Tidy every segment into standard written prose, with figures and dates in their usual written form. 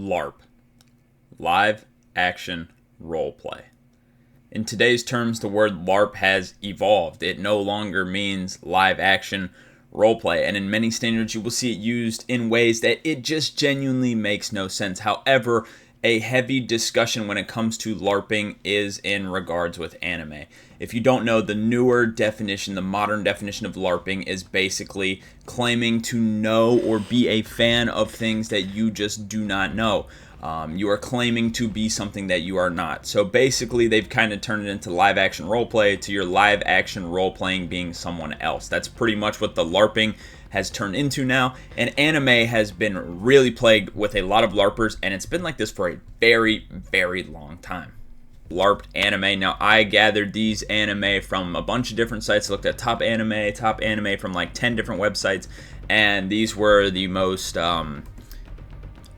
LARP, live action roleplay. In today's terms, the word LARP has evolved. It no longer means live action roleplay, and in many standards you will see it used in ways that it just genuinely makes no sense. However, a heavy discussion when it comes to LARPing is in regards with anime. If you don't know, the newer definition, the modern definition of LARPing is basically claiming to know or be a fan of things that you just do not know. You are claiming to be something that you are not. So basically, they've kind of turned it into live action roleplay to your live action role playing being someone else. That's pretty much what the LARPing has turned into now. And anime has been really plagued with a lot of LARPers, and it's been like this for a very, very long time. LARPed anime. Now, I gathered these anime from a bunch of different sites. I looked at top anime from like 10 different websites, and these were the most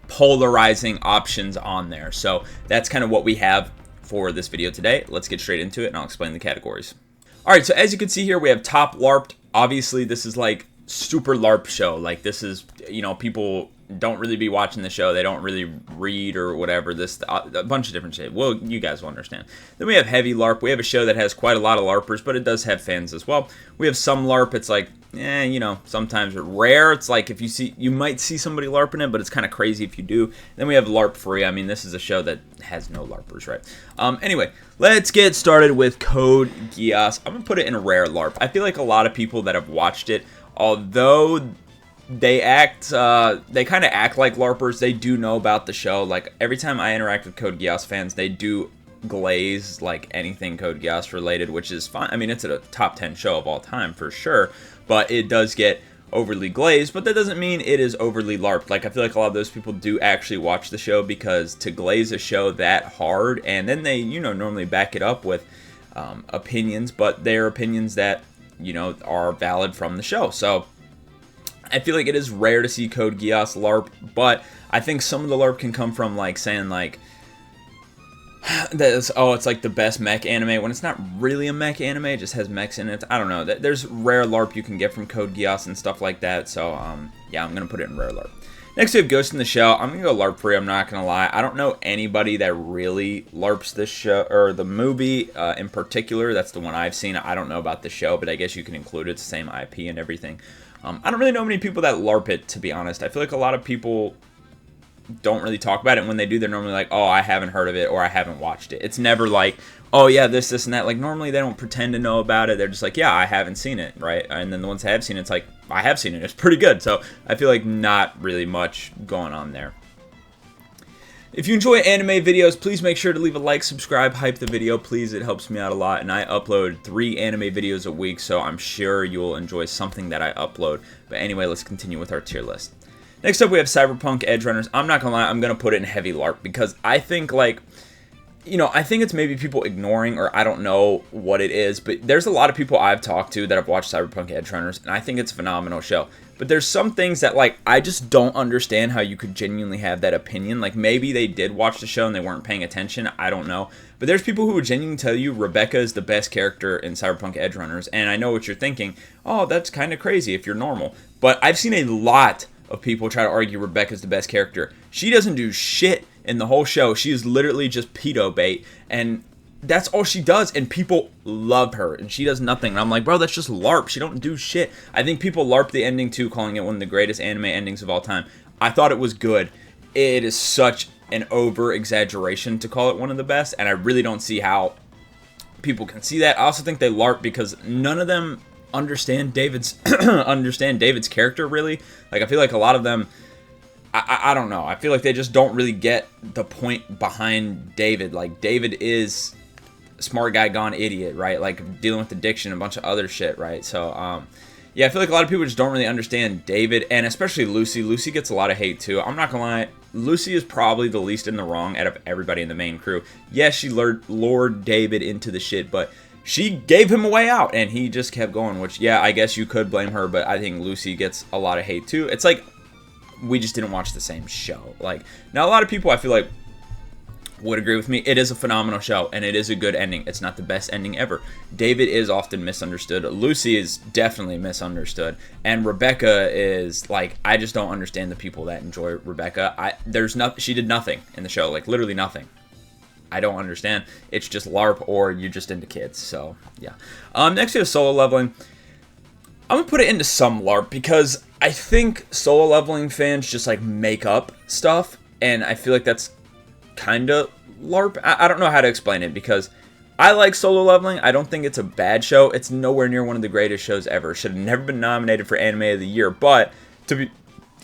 polarizing options on there. So that's kind of what we have for this video today. Let's get straight into it, and I'll explain the categories. All right, so as you can see here, we have top LARPed. Obviously, this is like super LARP show. Like, this is, people don't really be watching the show. They don't really read or whatever. This a bunch of different shit. Well, you guys will understand. Then we have heavy LARP. We have a show that has quite a lot of LARPers, but it does have fans as well. We have some LARP. It's like, sometimes rare. It's like you might see somebody LARPing it, but it's kind of crazy if you do. Then we have LARP free. I mean, this is a show that has no LARPers, right? Anyway, let's get started with Code Geass. I'm gonna put it in a rare LARP. I feel like a lot of people that have watched it, although they kind of act like LARPers, they do know about the show. Like, every time I interact with Code Geass fans, they do glaze like anything Code Geass related, which is fine. I mean, it's a top 10 show of all time for sure, but it does get overly glazed, but that doesn't mean it is overly LARPed. Like, I feel like a lot of those people do actually watch the show, because to glaze a show that hard, and then they, normally back it up with opinions, but they're opinions that, are valid from the show. So I feel like it is rare to see Code Geass LARP, but I think some of the LARP can come from like saying like, it's like the best mech anime, when it's not really a mech anime, it just has mechs in it. I don't know. There's rare LARP you can get from Code Geass and stuff like that. So yeah, I'm gonna put it in rare LARP. Next we have Ghost in the Shell. I'm gonna go LARP free. I'm not gonna lie. I don't know anybody that really LARPs this show or the movie in particular. That's the one I've seen. I don't know about the show, but I guess you can include it. It's the same IP and everything. I don't really know many people that LARP it, to be honest. I feel like a lot of people don't really talk about it. And when they do, they're normally like, oh, I haven't heard of it, or I haven't watched it. It's never like, oh yeah, this, and that. Like, normally they don't pretend to know about it. They're just like, yeah, I haven't seen it, right? And then the ones that have seen it, it's like, I have seen it. It's pretty good. So I feel like not really much going on there. If you enjoy anime videos, please make sure to leave a like, subscribe, hype the video, please. It helps me out a lot, and I upload 3 anime videos a week, so I'm sure you'll enjoy something that I upload. But anyway, let's continue with our tier list. Next up, we have Cyberpunk Edgerunners. I'm not gonna lie, I'm gonna put it in heavy LARP, because I think, like, I think it's maybe people ignoring, or I don't know what it is, but there's a lot of people I've talked to that have watched Cyberpunk Edgerunners, and I think it's a phenomenal show. But there's some things that, like, I just don't understand how you could genuinely have that opinion. Like, maybe they did watch the show and they weren't paying attention. I don't know. But there's people who would genuinely tell you Rebecca is the best character in Cyberpunk Edgerunners, and I know what you're thinking. Oh, that's kind of crazy if you're normal. But I've seen a lot of people try to argue Rebecca's the best character. She doesn't do shit in the whole show. She is literally just pedo bait, and that's all she does, and people love her, and she does nothing. And I'm like, bro, that's just LARP. She don't do shit. I think people LARP the ending too, calling it one of the greatest anime endings of all time. I thought it was good. It is such an over-exaggeration to call it one of the best, and I really don't see how people can see that. I also think they LARP because none of them understand David's character, really. Like, I feel like a lot of them, I don't know. I feel like they just don't really get the point behind David. Like, David is a smart guy gone idiot, right? Like, dealing with addiction and a bunch of other shit, right? So, yeah, I feel like a lot of people just don't really understand David, and especially Lucy. Lucy gets a lot of hate, too. I'm not gonna lie. Lucy is probably the least in the wrong out of everybody in the main crew. Yes, she lured David into the shit, but she gave him a way out, and he just kept going, which, yeah, I guess you could blame her, but I think Lucy gets a lot of hate, too. It's like we just didn't watch the same show. Like, now a lot of people, I feel like, would agree with me. It is a phenomenal show, and it is a good ending. It's not the best ending ever. David is often misunderstood. Lucy is definitely misunderstood, and Rebecca is like, I just don't understand the people that enjoy Rebecca. She did nothing in the show, like literally nothing. I don't understand. It's just LARP, or you're just into kids. So yeah. Next we have Solo Leveling. I'm gonna put it into some LARP because I think Solo Leveling fans just like make up stuff, and I feel like that's kind of LARP. I don't know how to explain it because I like Solo Leveling. I don't think it's a bad show. It's nowhere near one of the greatest shows ever. Should have never been nominated for Anime of the Year. But to be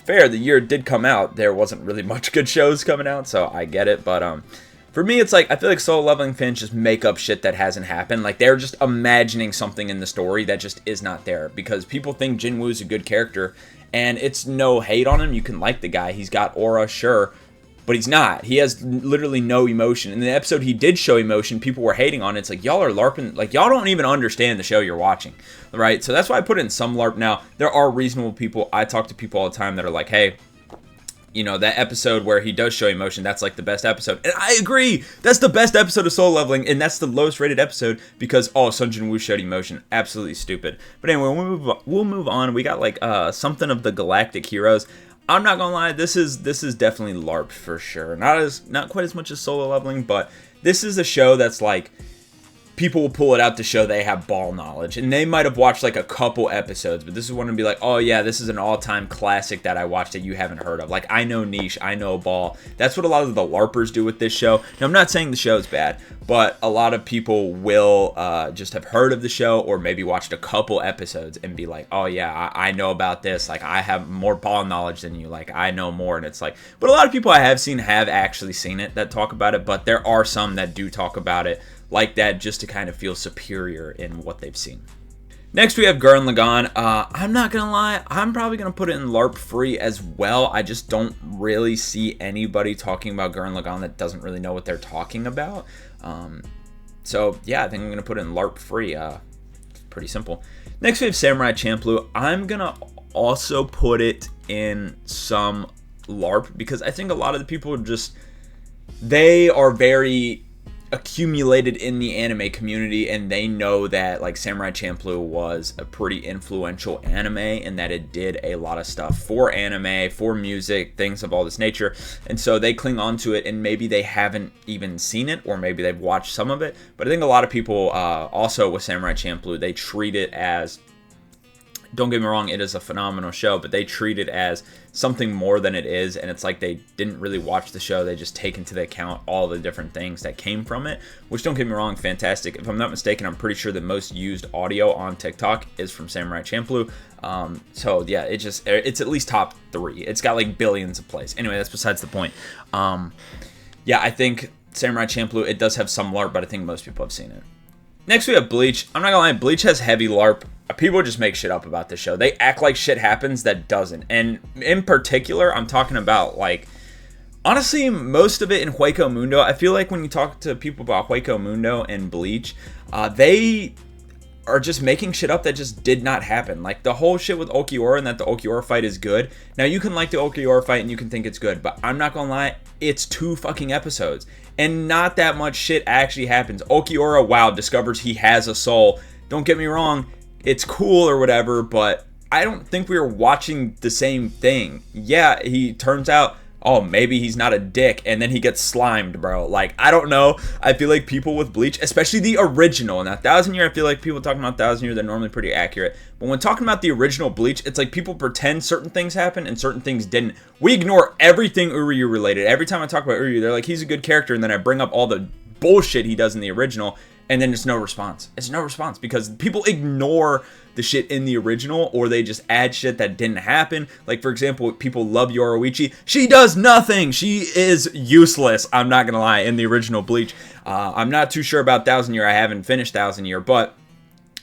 fair, the year it did come out, there wasn't really much good shows coming out, so I get it. But for me, it's like I feel like Solo Leveling fans just make up shit that hasn't happened. Like they're just imagining something in the story that just is not there because people think Jinwoo's a good character, and it's no hate on him. You can like the guy. He's got aura, sure. But he's not. He has literally no emotion. In the episode he did show emotion, people were hating on it. It's like, y'all are LARPing. Like, y'all don't even understand the show you're watching. Right? So that's why I put it in some LARP. Now, there are reasonable people. I talk to people all the time that are like, hey, you know, that episode where he does show emotion, that's like the best episode. And I agree. That's the best episode of Solo Leveling. And that's the lowest rated episode because, oh, Sun Jin-woo showed emotion. Absolutely stupid. But anyway, we'll move on. We got like something of the Galactic Heroes. I'm not gonna lie, this is definitely LARP for sure. Not quite as much as Solo Leveling, but this is a show that's like people will pull it out to show they have ball knowledge, and they might have watched like a couple episodes, but this is one to be like, oh yeah, this is an all-time classic that I watched that you haven't heard of. Like, I know niche, I know ball. That's what a lot of the LARPers do with this show. Now, I'm not saying the show is bad, but a lot of people will just have heard of the show or maybe watched a couple episodes and be like, oh yeah, I know about this. Like, I have more ball knowledge than you. Like, I know more. And it's like, but a lot of people I have seen have actually seen it that talk about it, but there are some that do talk about it like that just to kind of feel superior in what they've seen. Next we have Gurren Lagann. I'm not gonna lie, I'm probably gonna put it in LARP free as well. I just don't really see anybody talking about Gurren Lagann that doesn't really know what they're talking about. So yeah, I think I'm gonna put it in LARP free. Pretty simple. Next we have Samurai Champloo. I'm gonna also put it in some LARP because I think a lot of the people they are very accumulated in the anime community, and they know that like Samurai Champloo was a pretty influential anime and that it did a lot of stuff for anime, for music, things of all this nature, and so they cling on to it, and maybe they haven't even seen it or maybe they've watched some of it, but I think a lot of people also with Samurai Champloo, they treat it as, don't get me wrong, it is a phenomenal show, but they treat it as something more than it is, and it's like they didn't really watch the show. They just take into account all the different things that came from it, which, don't get me wrong, fantastic. If I'm not mistaken, I'm pretty sure the most used audio on TikTok is from Samurai Champloo. So yeah, it's at least top 3. It's got like billions of plays. Anyway, that's besides the point. Yeah, I think Samurai Champloo, it does have some LARP, but I think most people have seen it. Next we have Bleach. I'm not gonna lie, Bleach has heavy LARP. People just make shit up about this show. They act like shit happens that doesn't. And in particular, I'm talking about, like, honestly, most of it in Hueco Mundo. I feel like when you talk to people about Hueco Mundo and Bleach, they are just making shit up that just did not happen. Like, the whole shit with Okiura and that the Okiura fight is good. Now, you can like the Okiura fight and you can think it's good, but I'm not gonna lie, it's 2 fucking episodes. And not that much shit actually happens. Okiura, wow, discovers he has a soul. Don't get me wrong, it's cool or whatever, but I don't think we were watching the same thing. Yeah, he turns out, oh, maybe he's not a dick, and then he gets slimed, bro. Like, I don't know. I feel like people with Bleach, especially the original, now 1000 Year, I feel like people talking about 1000 Year, they're normally pretty accurate. But when talking about the original Bleach, it's like people pretend certain things happened and certain things didn't. We ignore everything Uryu related. Every time I talk about Uryu, they're like, he's a good character, and then I bring up all the bullshit he does in the original, and then it's no response. It's no response because people ignore the shit in the original, or they just add shit that didn't happen. Like, for example, people love Yoruichi. She does nothing. She is useless. I'm not gonna lie, in the original Bleach. I'm not too sure about 1000 Year. I haven't finished 1000 Year, but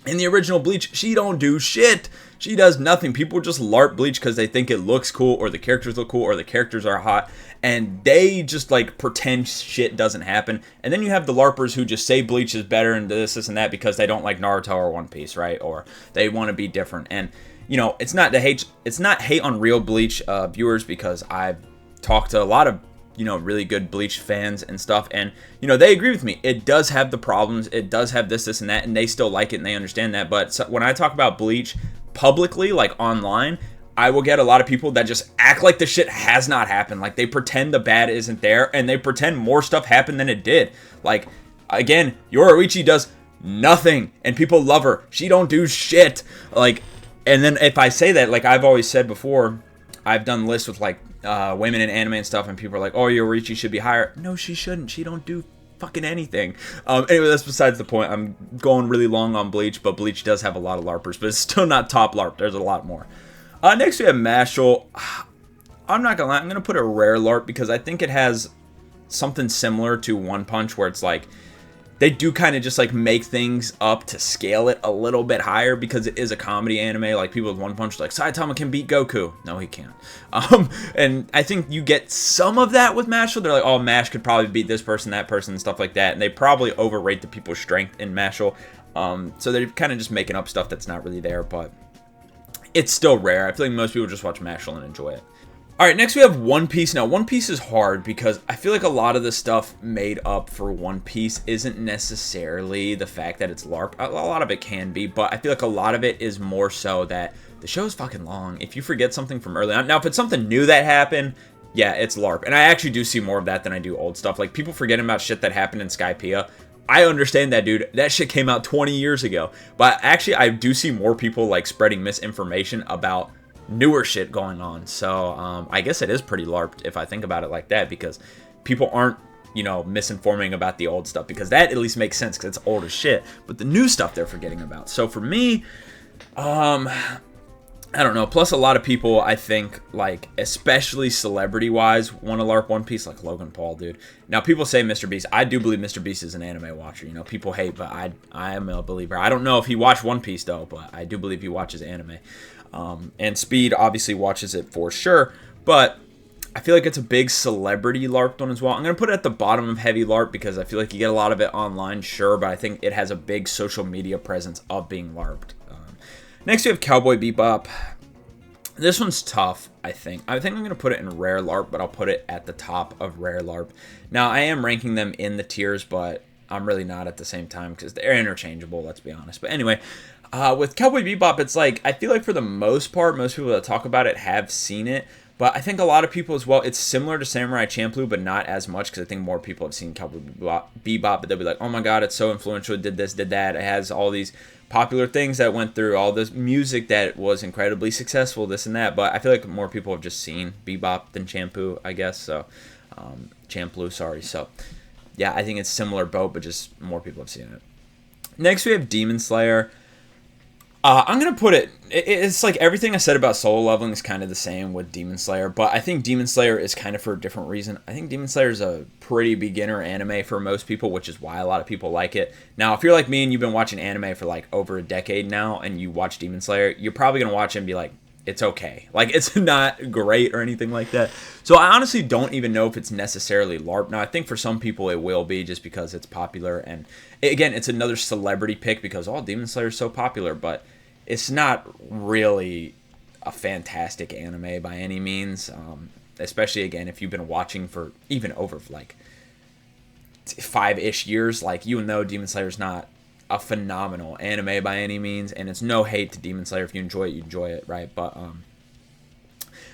in the original Bleach, she don't do shit. She does nothing. People just LARP Bleach because they think it looks cool, or the characters look cool, or the characters are hot, and they just like pretend shit doesn't happen. And then you have the LARPers who just say Bleach is better and this and that because they don't like Naruto or One Piece, right? Or they want to be different. And you know, it's not hate on real Bleach viewers, because I've talked to a lot of really good Bleach fans and stuff, and they agree with me. It does have the problems, it does have this and that, and they still like it and they understand that. But when I talk about Bleach publicly, like online, I will get a lot of people that just act like the shit has not happened. Like, they pretend the bad isn't there, and they pretend more stuff happened than it did. Like, again, Yoruichi does nothing, and people love her. She don't do shit. Like, and then if I say that, like I've always said before, I've done lists with like women in anime and stuff, and people are like, oh, Yoruichi should be higher. No, she shouldn't. She don't do fucking anything. Anyway, that's besides the point. I'm going really long on Bleach, but Bleach does have a lot of LARPers, but it's still not top LARP. There's a lot more. Next we have Mashle. I'm not gonna lie, I'm gonna put a rare LARP because I think it has something similar to One Punch, where it's like they do kind of just like make things up to scale it a little bit higher because it is a comedy anime. Like, people with One Punch like, Saitama can beat Goku. No, he can't. And I think you get some of that with Mashle. They're like, oh, Mash could probably beat this person, that person, and stuff like that. And they probably overrate the people's strength in Mashle. So they're kind of just making up stuff that's not really there, but it's still rare. I feel like most people just watch Mashle and enjoy it. Alright, next we have One Piece. Now, One Piece is hard because I feel like a lot of the stuff made up for One Piece isn't necessarily the fact that it's LARP. A lot of it can be, but I feel like a lot of it is more so that the show's fucking long. If you forget something from early on... Now, if it's something new that happened, yeah, it's LARP. And I actually do see more of that than I do old stuff. Like, people forgetting about shit that happened in Skypiea. I understand that, dude. That shit came out 20 years ago. But actually, I do see more people, like, spreading misinformation about newer shit going on. So I guess it is pretty LARPed if I think about it like that, because people aren't misinforming about the old stuff, because that at least makes sense because it's old as shit, but the new stuff they're forgetting about. So for me, I don't know. Plus, a lot of people, I think, like, especially celebrity-wise, want to LARP One Piece, like Logan Paul, dude. Now, people say Mr. Beast. I do believe Mr. Beast is an anime watcher. People hate, but I am a believer. I don't know if he watched One Piece, though, but I do believe he watches anime. And Speed obviously watches it for sure, but I feel like it's a big celebrity LARP one as well. I'm going to put it at the bottom of heavy LARP because I feel like you get a lot of it online, sure, but I think it has a big social media presence of being LARPed. Next, we have Cowboy Bebop. This one's tough, I think. I'm going to put it in rare LARP, but I'll put it at the top of rare LARP. Now, I am ranking them in the tiers, but I'm really not at the same time because they're interchangeable, let's be honest. But anyway, with Cowboy Bebop, it's like, I feel like for the most part, most people that talk about it have seen it. But I think a lot of people as well, it's similar to Samurai Champloo, but not as much, because I think more people have seen Cowboy Bebop, but they'll be like, oh my god, it's so influential, it did this, did that, it has all these popular things that went through, all this music that was incredibly successful, this and that. But I feel like more people have just seen Bebop than Champloo, I guess, so, Champloo, sorry. So, yeah, I think it's similar boat, but just more people have seen it. Next, we have Demon Slayer. I'm going to put it, it's like everything I said about solo leveling is kind of the same with Demon Slayer, but I think Demon Slayer is kind of for a different reason. I think Demon Slayer is a pretty beginner anime for most people, which is why a lot of people like it. Now, if you're like me and you've been watching anime for like over a decade now and you watch Demon Slayer, you're probably going to watch it and be like, it's okay. Like, it's not great or anything like that. So I honestly don't even know if it's necessarily LARP. Now, I think for some people it will be just because it's popular. And again, it's another celebrity pick because, oh, Demon Slayer is so popular, but it's not really a fantastic anime by any means, especially, again, if you've been watching for even over, like, 5-ish years. Like, you know Demon Slayer's not a phenomenal anime by any means, and it's no hate to Demon Slayer. If you enjoy it, you enjoy it, right? But I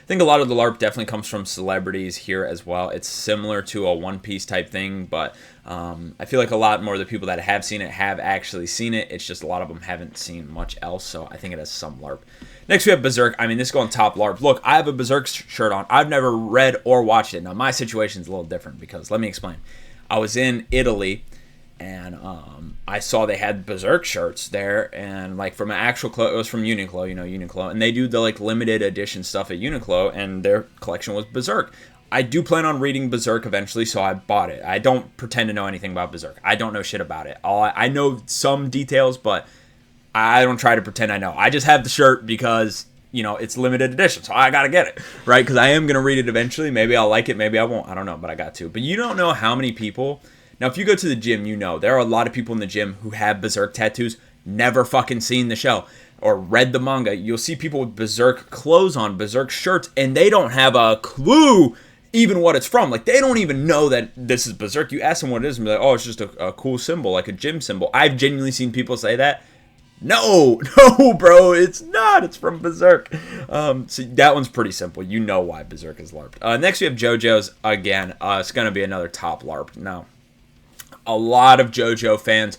think a lot of the LARP definitely comes from celebrities here as well. It's similar to a One Piece type thing, but I feel like a lot more of the people that have seen it have actually seen it. It's just a lot of them haven't seen much else, so I think it has some LARP. Next, we have Berserk. I mean, this is going top LARP. Look, I have a Berserk shirt on. I've never read or watched it. Now, my situation's a little different because, let me explain. I was in Italy, and I saw they had Berserk shirts there, and like from an actual it was from Uniqlo, you know Uniqlo, and they do the like limited edition stuff at Uniqlo, and their collection was Berserk. I do plan on reading Berserk eventually, so I bought it. I don't pretend to know anything about Berserk. I don't know shit about it. I know some details, but I don't try to pretend I know. I just have the shirt because, you know, it's limited edition, so I gotta get it, right? Because I am gonna read it eventually. Maybe I'll like it, maybe I won't. I don't know, but I got to. But you don't know how many people. Now, if you go to the gym, you know, there are a lot of people in the gym who have Berserk tattoos, never fucking seen the show or read the manga. You'll see people with Berserk clothes on, Berserk shirts, and they don't have a clue even what it's from. Like, they don't even know that this is Berserk. You ask them what it is, and be like, oh, it's just a cool symbol, like a gym symbol. I've genuinely seen people say that. No, bro, it's not. It's from Berserk. So that one's pretty simple. You know why Berserk is LARPed. Next, we have JoJo's again. It's going to be another top LARP. Now, a lot of JoJo fans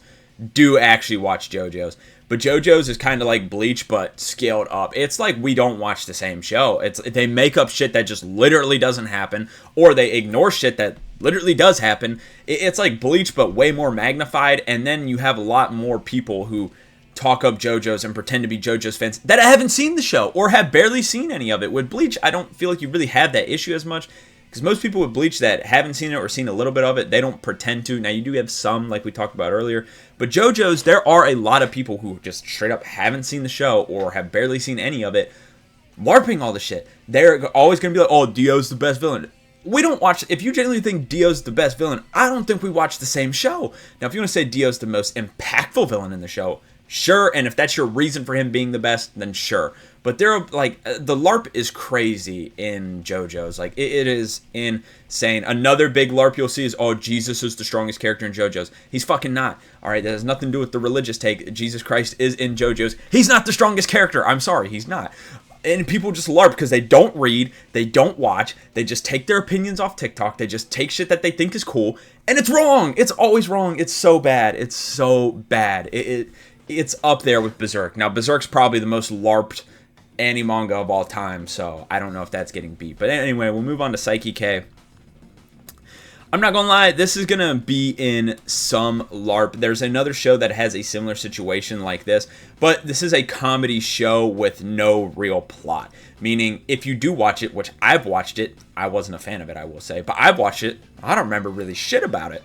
do actually watch JoJo's. But JoJo's is kind of like Bleach, but scaled up. It's like we don't watch the same show. They make up shit that just literally doesn't happen, or they ignore shit that literally does happen. It's like Bleach, but way more magnified, and then you have a lot more people who talk up JoJo's and pretend to be JoJo's fans that haven't seen the show or have barely seen any of it. With Bleach, I don't feel like you really have that issue as much, because most people with Bleach that haven't seen it or seen a little bit of it, they don't pretend to. Now, you do have some, like we talked about earlier, but JoJo's, there are a lot of people who just straight up haven't seen the show or have barely seen any of it, LARPing all the shit. They're always going to be like, oh, Dio's the best villain. We don't watch, if you genuinely think Dio's the best villain, I don't think we watch the same show. Now, if you want to say Dio's the most impactful villain in the show, sure, and if that's your reason for him being the best, then sure. But there are, like, the LARP is crazy in JoJo's. Like, it is insane. Another big LARP you'll see is, oh, Jesus is the strongest character in JoJo's. He's fucking not. All right, that has nothing to do with the religious take. Jesus Christ is in JoJo's. He's not the strongest character. I'm sorry, he's not. And people just LARP because they don't read, they don't watch, they just take their opinions off TikTok, they just take shit that they think is cool, and it's wrong. It's always wrong. It's so bad. It's so bad. It's up there with Berserk. Now, Berserk's probably the most LARPed manga of all time, so I don't know if that's getting beat. But anyway, we'll move on to Psyche K. I'm not gonna lie, this is gonna be in some LARP. There's another show that has a similar situation like this, but this is a comedy show with no real plot. Meaning, if you do watch it, which I've watched it, I wasn't a fan of it, I will say, but I've watched it, I don't remember really shit about it.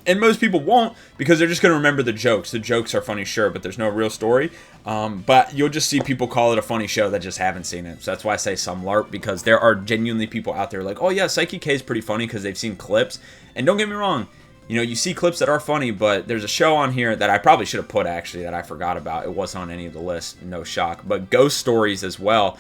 And most people won't, because they're just going to remember the jokes. The jokes are funny, sure, but there's no real story. But you'll just see people call it a funny show that just haven't seen it. So that's why I say some LARP, because there are genuinely people out there like, oh yeah, Psyche K is pretty funny because they've seen clips. And don't get me wrong, you know, you see clips that are funny, but there's a show on here that I probably should have put, actually, that I forgot about. It wasn't on any of the lists, no shock. But Ghost Stories as well.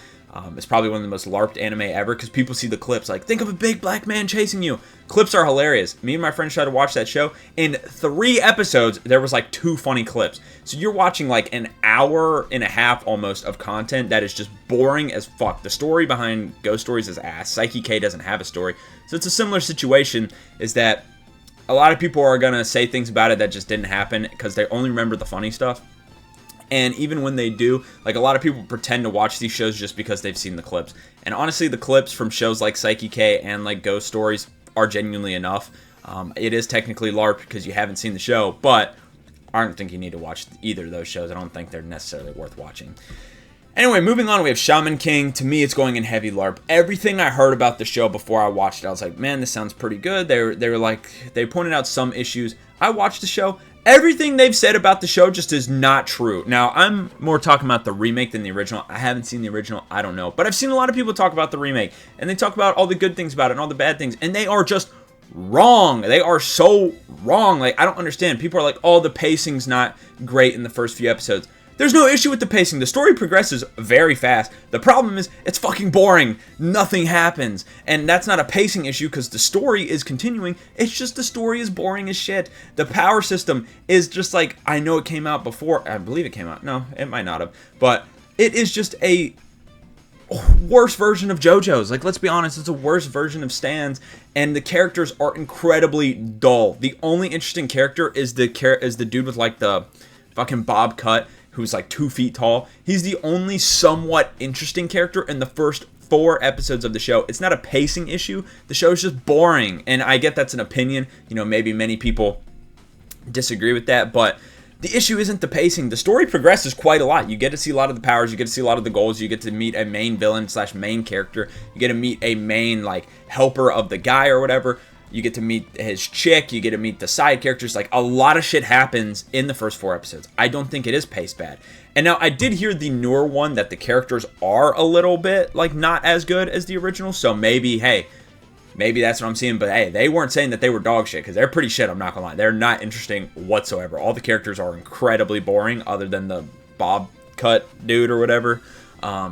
It's probably one of the most LARPed anime ever, because people see the clips like, think of a big black man chasing you. Clips are hilarious. Me and my friends tried to watch that show. In 3 episodes, there was like 2 funny clips. So you're watching like an hour and a half almost of content that is just boring as fuck. The story behind Ghost Stories is ass. Psyche K doesn't have a story. So it's a similar situation, is that a lot of people are going to say things about it that just didn't happen because they only remember the funny stuff. And even when they do, like, a lot of people pretend to watch these shows just because they've seen the clips. And honestly, the clips from shows like Psyche K and like Ghost Stories are genuinely enough. It is technically LARP because you haven't seen the show, but I don't think you need to watch either of those shows. I don't think they're necessarily worth watching. Anyway, moving on, we have Shaman King. To me, it's going in heavy LARP. Everything I heard about the show before I watched it, I was like, man, this sounds pretty good. They were like, they pointed out some issues. I watched the show. Everything they've said about the show just is not true. Now, I'm more talking about the remake than the original. I haven't seen the original. I don't know. But I've seen a lot of people talk about the remake. And they talk about all the good things about it and all the bad things. And they are just wrong. They are so wrong. Like, I don't understand. People are like, oh, the pacing's not great in the first few episodes. There's no issue with the pacing. The story progresses very fast. The problem is, it's fucking boring. Nothing happens. And that's not a pacing issue because the story is continuing. It's just the story is boring as shit. The power system is just like, I know it came out before. I believe it came out. No, it might not have. But it is just a worse version of JoJo's. Like, let's be honest, it's a worse version of Stan's. And the characters are incredibly dull. The only interesting character is the dude with like the fucking bob cut, who's like 2 feet tall. He's the only somewhat interesting character in the first 4 episodes of the show. It's not a pacing issue. The show is just boring. And I get that's an opinion. You know, maybe many people disagree with that. But the issue isn't the pacing. The story progresses quite a lot. You get to see a lot of the powers. You get to see a lot of the goals. You get to meet a main villain / main character. You get to meet a main, like, helper of the guy or whatever. You get to meet his chick. You get to meet the side characters. Like, a lot of shit happens in the first 4 episodes. I don't think it is paced bad. And now, I did hear the newer one that the characters are a little bit, like, not as good as the original. So maybe, hey, maybe that's what I'm seeing. But, hey, they weren't saying that they were dog shit, because they're pretty shit, I'm not gonna lie. They're not interesting whatsoever. All the characters are incredibly boring, other than the bob cut dude or whatever.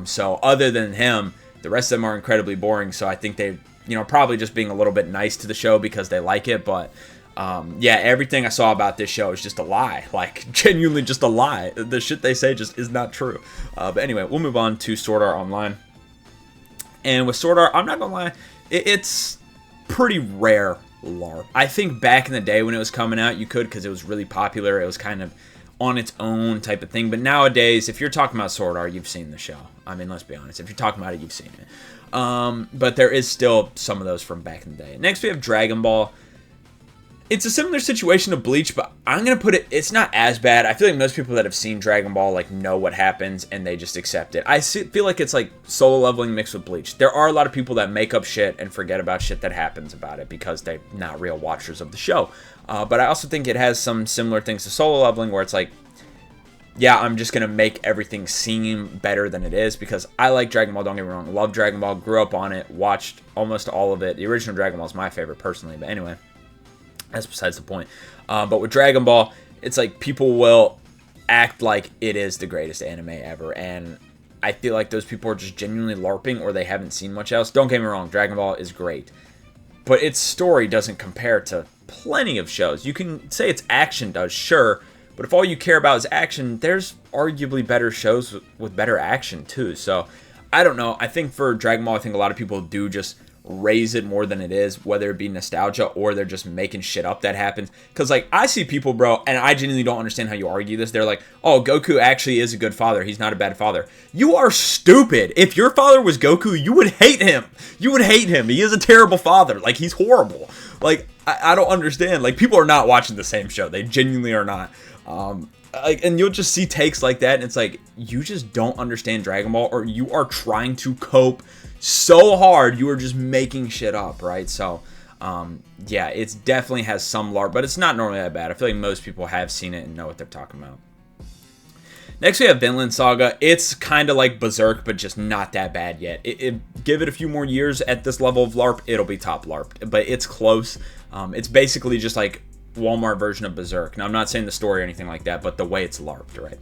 So, other than him, the rest of them are incredibly boring. So, I think they've you know, probably just being a little bit nice to the show because they like it, but yeah, everything I saw about this show is just a lie. Like, genuinely just a lie. The shit they say just is not true. But anyway, we'll move on to Sword Art Online. And with Sword Art, I'm not gonna lie, it's pretty rare LARP. I think back in the day when it was coming out, you could, because it was really popular. It was kind of on its own type of thing. But nowadays, if you're talking about Sword Art, you've seen the show. I mean, let's be honest. If you're talking about it, you've seen it. But there is still some of those from back in the day. Next, we have Dragon Ball. It's a similar situation to Bleach, but I'm going to put it, it's not as bad. I feel like most people that have seen Dragon Ball, like, know what happens, and they just accept it. feel like it's like Solo Leveling mixed with Bleach. There are a lot of people that make up shit and forget about shit that happens about it because they're not real watchers of the show. But I also think it has some similar things to Solo Leveling where it's like, yeah, I'm just going to make everything seem better than it is because I like Dragon Ball, don't get me wrong. Love Dragon Ball, grew up on it, watched almost all of it. The original Dragon Ball is my favorite personally, but anyway. That's besides the point. But with Dragon Ball, it's like people will act like it is the greatest anime ever. And I feel like those people are just genuinely LARPing or they haven't seen much else. Don't get me wrong, Dragon Ball is great. But its story doesn't compare to plenty of shows. You can say its action does, sure. But if all you care about is action, there's arguably better shows with better action too. So, I don't know. I think for Dragon Ball, I think a lot of people do just raise it more than it is, whether it be nostalgia or they're just making shit up that happens. Because, like, I see people, bro, and I genuinely don't understand how you argue this. They're like, oh, Goku actually is a good father. He's not a bad father. You are stupid. If your father was Goku, you would hate him. You would hate him. He is a terrible father. Like, he's horrible. Like, I don't understand. Like, people are not watching the same show. They genuinely are not. Like, and you'll just see takes like that, and it's like, you just don't understand Dragon Ball, or you are trying to cope so hard, you are just making shit up, right? So, yeah, it definitely has some LARP, but it's not normally that bad. I feel like most people have seen it and know what they're talking about. Next, we have Vinland Saga. It's kind of like Berserk, but just not that bad yet. Give it a few more years at this level of LARP, it'll be top LARP, but it's close. It's basically just like Walmart version of Berserk. Now, I'm not saying the story or anything like that, but the way it's LARPed, right?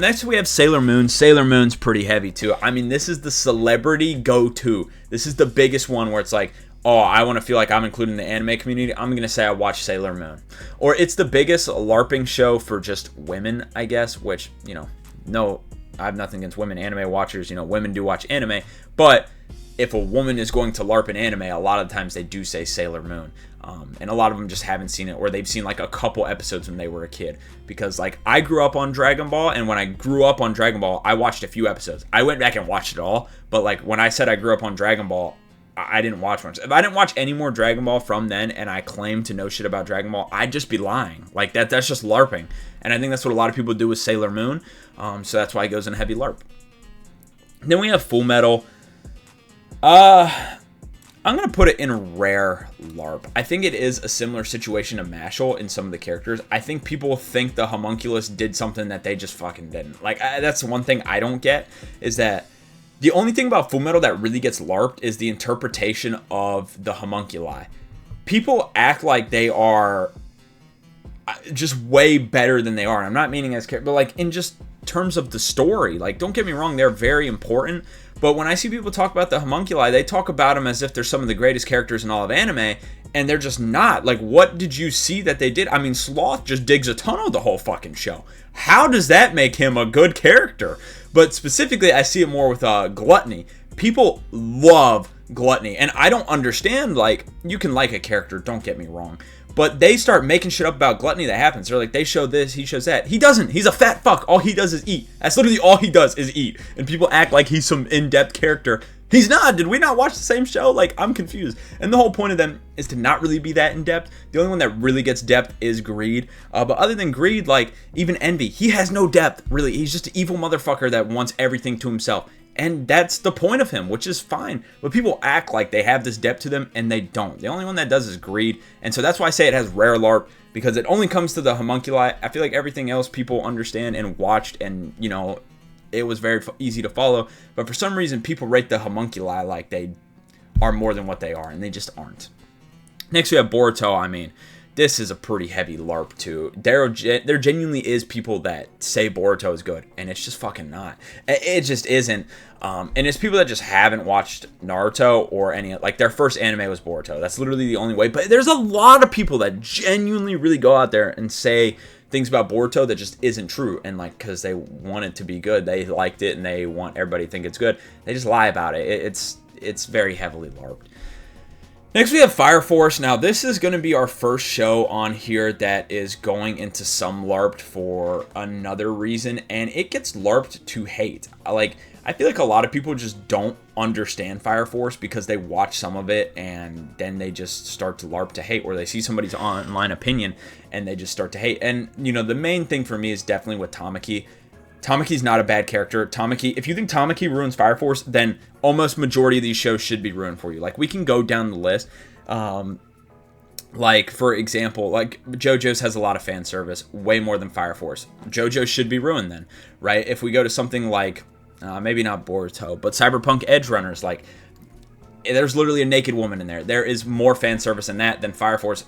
Next, we have Sailor Moon. Sailor Moon's pretty heavy, too. I mean, this is the celebrity go-to. This is the biggest one where it's like, oh, I want to feel like I'm included in the anime community. I'm going to say I watch Sailor Moon. Or it's the biggest LARPing show for just women, I guess, which, you know, no, I have nothing against women anime watchers. You know, women do watch anime. But if a woman is going to LARP an anime, a lot of the times they do say Sailor Moon. And a lot of them just haven't seen it, or they've seen like a couple episodes when they were a kid. Because like I grew up on Dragon Ball, and when I grew up on Dragon Ball, I watched a few episodes. I went back and watched it all, but like when I said I grew up on Dragon Ball, I didn't watch much. If I didn't watch any more Dragon Ball from then, and I claimed to know shit about Dragon Ball, I'd just be lying. Like that's just LARPing. And I think that's what a lot of people do with Sailor Moon. So that's why it goes in heavy LARP. Then we have Full Metal. I'm going to put it in rare LARP. I think it is a similar situation to Mashal in some of the characters. I think people think the homunculus did something that they just fucking didn't. Like, that's one thing I don't get, is that the only thing about Fullmetal that really gets LARPed is the interpretation of the homunculi. People act like they are just way better than they are. And I'm not meaning as character, but like in just terms of the story. Like, don't get me wrong, they're very important. But when I see people talk about the homunculi, they talk about them as if they're some of the greatest characters in all of anime, and they're just not. Like, what did you see that they did? I mean, Sloth just digs a tunnel the whole fucking show. How does that make him a good character? But specifically, I see it more with Gluttony. People love Gluttony, and I don't understand, like, you can like a character, don't get me wrong, but they start making shit up about Gluttony that happens. They're like, they show this, he shows that. He doesn't. He's a fat fuck. All he does is eat. That's literally all he does is eat. And people act like he's some in-depth character. He's not. Did we not watch the same show? Like, I'm confused. And the whole point of them is to not really be that in-depth. The only one that really gets depth is Greed. But other than Greed, like, even Envy, he has no depth, really. He's just an evil motherfucker that wants everything to himself. And that's the point of him, which is fine. But people act like they have this depth to them, and they don't. The only one that does is Greed. And so that's why I say it has rare LARP, because it only comes to the homunculi. I feel like everything else people understand and watched, and, you know, it was very easy to follow. But for some reason, people rate the homunculi like they are more than what they are, and they just aren't. Next, we have Boruto. I mean, this is a pretty heavy LARP too. There genuinely is people that say Boruto is good, and it's just fucking not. It just isn't. And it's people that just haven't watched Naruto or any, like, their first anime was Boruto. That's literally the only way. But there's a lot of people that genuinely really go out there and say things about Boruto that just isn't true, and like, because they want it to be good, they liked it, and they want everybody to think it's good. They just lie about it. It's very heavily LARPed. Next, we have Fire Force. Now, this is going to be our first show on here that is going into some LARPed for another reason, and it gets LARPed to hate. Like, I feel like a lot of people just don't understand Fire Force because they watch some of it and then they just start to LARP to hate, or they see somebody's online opinion and they just start to hate. And, you know, the main thing for me is definitely with Tamaki. Tamaki's not a bad character. Tamaki, if you think Tamaki ruins Fire Force, then almost majority of these shows should be ruined for you. Like, we can go down the list. Like, for example, like, JoJo's has a lot of fan service, way more than Fire Force. JoJo should be ruined then, right? If we go to something like, maybe not Boruto, but Cyberpunk Edge Runners, like, there's literally a naked woman in there. There is more fan service in that than Fire Force.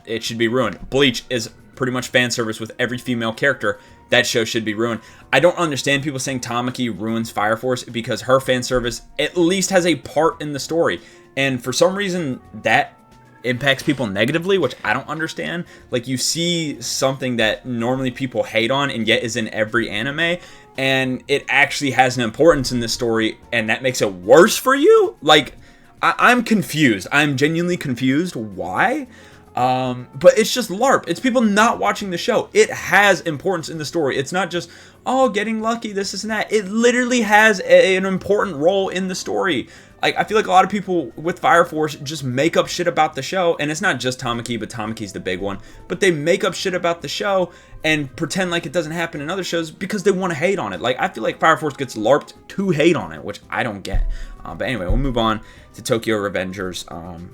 It should be ruined. Bleach is pretty much fan service with every female character. That show should be ruined. I don't understand people saying Tamaki ruins Fire Force because her fan service at least has a part in the story. And for some reason, that impacts people negatively, which I don't understand. Like, you see something that normally people hate on and yet is in every anime, and it actually has an importance in this story, and that makes it worse for you? Like, I'm confused. I'm genuinely confused. Why? But it's just LARP. It's people not watching the show. It has importance in the story. It's not just, oh, getting lucky, this and that. It literally has an important role in the story. Like, I feel like a lot of people with Fire Force just make up shit about the show, and it's not just Tamaki, but Tamaki's the big one. But they make up shit about the show and pretend like it doesn't happen in other shows because they want to hate on it. Like, I feel like Fire Force gets LARPed to hate on it, which I don't get. But anyway, we'll move on to Tokyo Revengers. I'm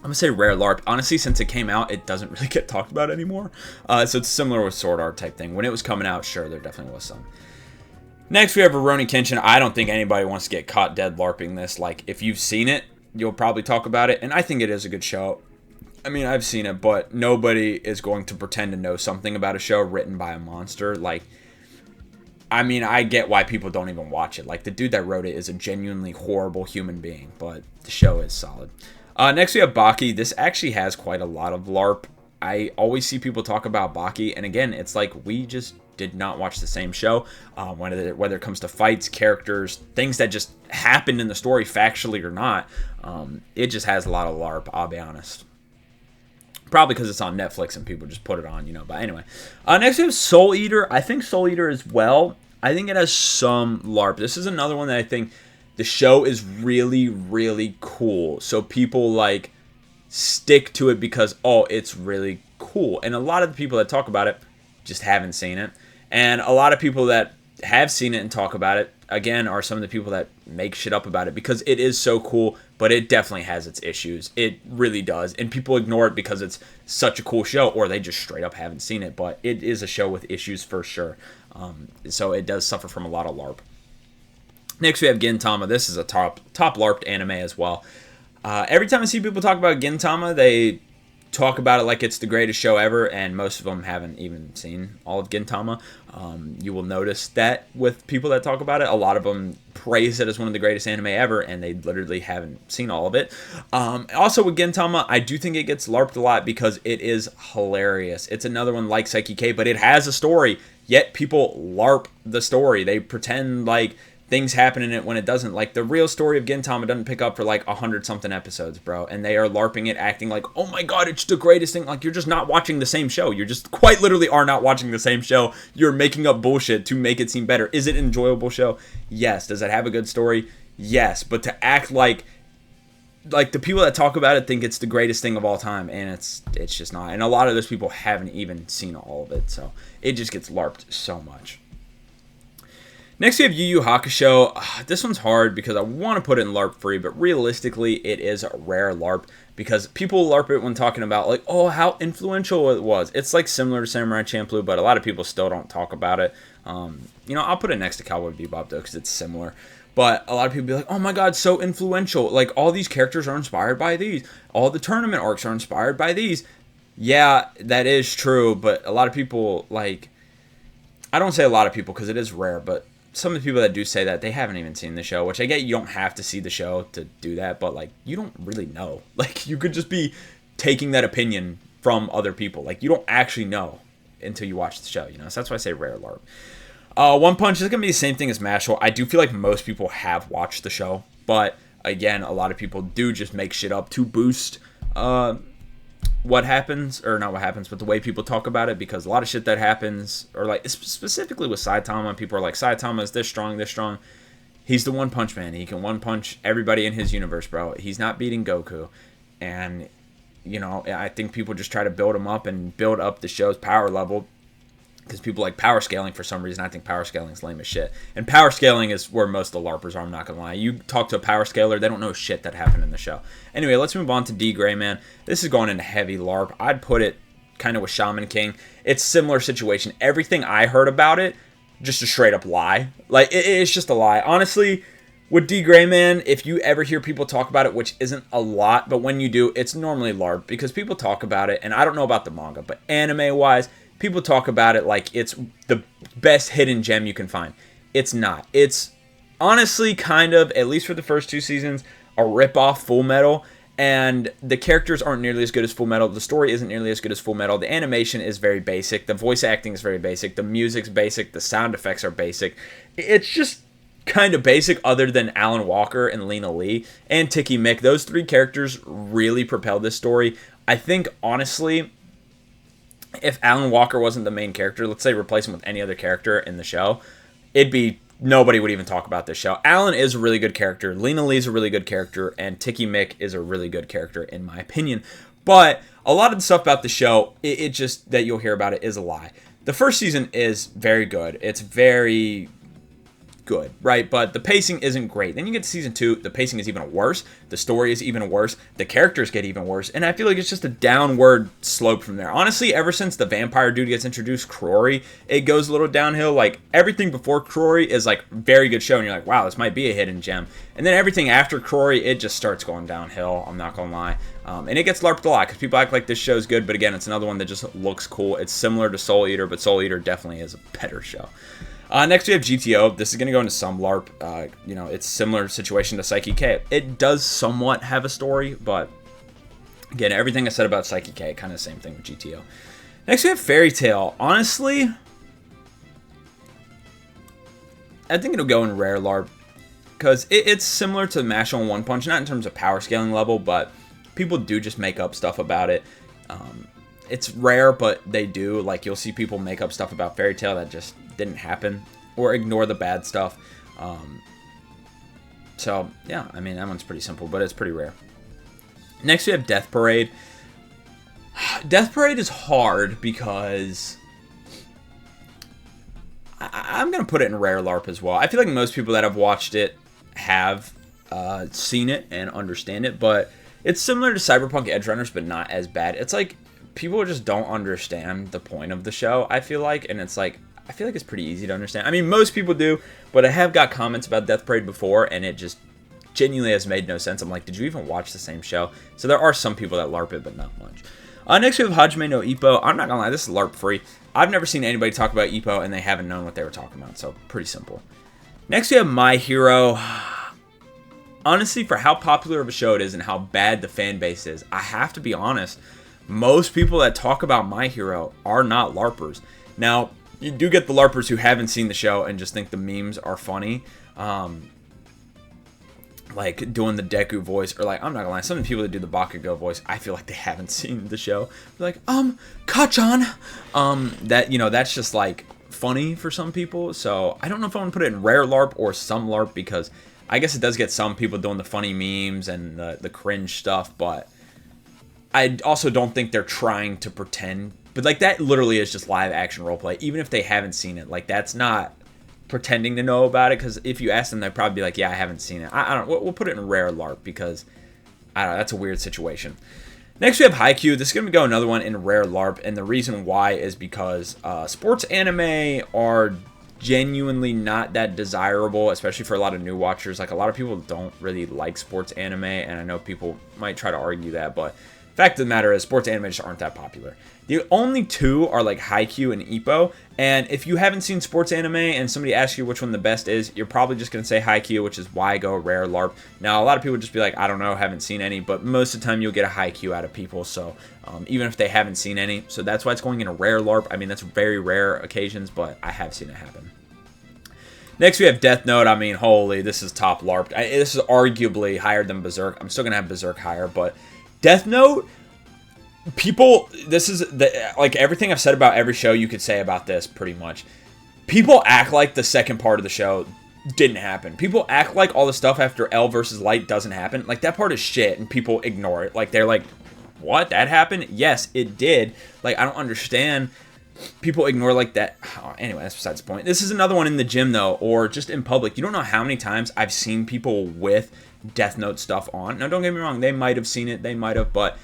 going to say rare LARP. Honestly, since it came out, it doesn't really get talked about anymore. So it's similar with Sword Art type thing. When it was coming out, sure, there definitely was some. Next, we have Rurouni Kenshin. I don't think anybody wants to get caught dead LARPing this. Like, if you've seen it, you'll probably talk about it. And I think it is a good show. I mean, I've seen it, but nobody is going to pretend to know something about a show written by a monster. Like, I mean, I get why people don't even watch it. Like, the dude that wrote it is a genuinely horrible human being, but the show is solid. Next, we have Baki. This actually has quite a lot of LARP. I always see people talk about Baki, and again, it's like we just did not watch the same show. Whether it comes to fights, characters, things that just happened in the story, factually or not, it just has a lot of LARP, I'll be honest. Probably because it's on Netflix and people just put it on, you know. But anyway, next we have Soul Eater. I think Soul Eater as well. I think it has some LARP. This is another one that I think the show is really, really cool. So people, like, stick to it because, oh, it's really cool. And a lot of the people that talk about it just haven't seen it. And a lot of people that have seen it and talk about it, again, are some of the people that make shit up about it because it is so cool, but it definitely has its issues. It really does. And people ignore it because it's such a cool show, or they just straight up haven't seen it. But it is a show with issues for sure. So it does suffer from a lot of LARP. Next, we have Gintama. This is a top LARPed anime as well. Every time I see people talk about Gintama, they talk about it like it's the greatest show ever, and most of them haven't even seen all of Gintama. You will notice that with people that talk about it, a lot of them praise it as one of the greatest anime ever, and they literally haven't seen all of it. Also with Gintama, I do think it gets LARPed a lot because it is hilarious. It's another one like Psyche K, but it has a story, yet people LARP the story. They pretend like things happen in it when it doesn't. Like, the real story of Gintama doesn't pick up for like 100-something episodes, bro. And they are LARPing it, acting like, oh my god, it's the greatest thing. Like, you're just not watching the same show. You're just quite literally are not watching the same show. You're making up bullshit to make it seem better. Is it an enjoyable show? Yes. Does it have a good story? Yes. But to act like the people that talk about it think it's the greatest thing of all time, and it's just not. And a lot of those people haven't even seen all of it, so it just gets LARPed so much. Next, we have Yu Yu Hakusho. This one's hard because I want to put it in LARP free, but realistically, it is a rare LARP because people LARP it when talking about, like, oh, how influential it was. It's like similar to Samurai Champloo, but a lot of people still don't talk about it. You know, I'll put it next to Cowboy Bebop, though, because it's similar. But a lot of people be like, oh my god, so influential. Like, all these characters are inspired by these. All the tournament arcs are inspired by these. Yeah, that is true, but a lot of people, like, I don't say a lot of people because it is rare, but some of the people that do say that, they haven't even seen the show, which I get you don't have to see the show to do that, but, like, you don't really know. Like, you could just be taking that opinion from other people. Like, you don't actually know until you watch the show, you know? So that's why I say rare LARP. One Punch is going to be the same thing as Mashal. I do feel like most people have watched the show, but again, a lot of people do just make shit up to boost what happens, or not what happens, but the way people talk about it, because a lot of shit that happens, or like specifically with Saitama, people are like, Saitama is this strong, this strong. He's the One Punch Man. He can one punch everybody in his universe, bro. He's not beating Goku. And, you know, I think people just try to build him up and build up the show's power level, because people like power scaling for some reason. I think power scaling is lame as shit. And power scaling is where most of the LARPers are, I'm not going to lie. You talk to a power scaler, they don't know shit that happened in the show. Anyway, let's move on to D. Gray, man. This is going into heavy LARP. I'd put it kind of with Shaman King. It's similar situation. Everything I heard about it, just a straight up lie. Like, it's just a lie. Honestly, with D. Gray, man, if you ever hear people talk about it, which isn't a lot, but when you do, it's normally LARP, because people talk about it, and I don't know about the manga, but anime-wise, people talk about it like it's the best hidden gem you can find. It's not. It's honestly kind of, at least for the first 2 seasons, a rip-off Full Metal, and the characters aren't nearly as good as Full Metal. The story isn't nearly as good as Full Metal. The animation is very basic. The voice acting is very basic. The music's basic. The sound effects are basic. It's just kind of basic, other than Alan Walker and Lena Lee and Tiki Mick. Those 3 characters really propelled this story. I think, honestly, if Alan Walker wasn't the main character, let's say replace him with any other character in the show, nobody would even talk about this show. Alan is a really good character, Lena Lee is a really good character, and Tiki Mick is a really good character, in my opinion. But a lot of the stuff about the show, it just, that you'll hear about it, is a lie. The first season is very good. It's very good, right? But the pacing isn't great. Then you get to season 2, the pacing is even worse, the story is even worse, the characters get even worse, and I feel like it's just a downward slope from there. Honestly, ever since the vampire dude gets introduced, Crory, it goes a little downhill. Like, everything before Crory is like very good show, and you're like, wow, this might be a hidden gem. And then everything after Crory, it just starts going downhill, I'm not gonna lie. And it gets LARPed a lot, because people act like this show's good, but again, it's another one that just looks cool. It's similar to Soul Eater, but Soul Eater definitely is a better show. Next we have GTO. This is going to go into some LARP. You know, it's similar situation to Psyche K. It does somewhat have a story, but again, everything I said about Psyche K, kind of the same thing with GTO. Next we have Fairy Tail. Honestly, I think it'll go in rare LARP, because it's similar to Mashal and One Punch, not in terms of power scaling level, but people do just make up stuff about it. It's rare, but they do. Like, you'll see people make up stuff about Fairy Tail that just didn't happen, or ignore the bad stuff. So yeah, I mean, that one's pretty simple, but it's pretty rare. Next we have Death Parade. Death Parade is hard because I'm gonna put it in rare LARP as well. I feel like most people that have watched it have seen it and understand it, but it's similar to Cyberpunk Edge Runners, but not as bad. It's like people just don't understand the point of the show, I feel like, and it's like, I feel like it's pretty easy to understand. I mean, most people do, but I have got comments about Death Parade before, and it just genuinely has made no sense. I'm like, did you even watch the same show? So there are some people that LARP it, but not much. Next we have Hajime no Ippo. I'm not gonna lie, this is LARP free. I've never seen anybody talk about Ippo, and they haven't known what they were talking about, so pretty simple. Next we have My Hero. Honestly, for how popular of a show it is and how bad the fan base is, I have to be honest, most people that talk about My Hero are not LARPers. Now, you do get the LARPers who haven't seen the show and just think the memes are funny. Like doing the Deku voice, or like, I'm not gonna lie, some of the people that do the Bakugo voice, I feel like they haven't seen the show. They're like, Kachan! That, you know, that's just like funny for some people. So I don't know if I want to put it in rare LARP or some LARP, because I guess it does get some people doing the funny memes and the cringe stuff, but I also don't think they're trying to pretend. But like, that literally is just live action roleplay, even if they haven't seen it. Like, that's not pretending to know about it, because if you ask them, they'd probably be like, yeah, I haven't seen it. I don't know. We'll put it in rare LARP, because I don't know, that's a weird situation. Next we have Haikyuu. This is going to go another one in rare LARP, and the reason why is because sports anime are genuinely not that desirable, especially for a lot of new watchers. Like, a lot of people don't really like sports anime, and I know people might try to argue that, but Fact of the matter is, sports anime just aren't that popular. The only two are like Haikyuu and Ippo, and if you haven't seen sports anime and somebody asks you which one the best is, you're probably just going to say Haikyuu, which is why I go rare LARP. Now, a lot of people just be like, I don't know, haven't seen any, but most of the time you'll get a Haikyuu out of people, so even if they haven't seen any. So that's why it's going in a rare LARP. I mean, that's very rare occasions, but I have seen it happen. Next, we have Death Note. I mean, holy, this is top LARP. This is arguably higher than Berserk. I'm still going to have Berserk higher, but Death Note... People, this is like everything I've said about every show you could say about this pretty much. People act like the second part of the show didn't happen. People act like all the stuff after L versus Light doesn't happen. Like, that part is shit, and people ignore it. Like, they're like, what? That happened? Yes, it did. Like, I don't understand. People ignore like that. Oh, anyway, that's besides the point. This is another one in the gym, though, or just in public. You don't know how many times I've seen people with Death Note stuff on. Now, don't get me wrong. They might have seen it. They might have, but...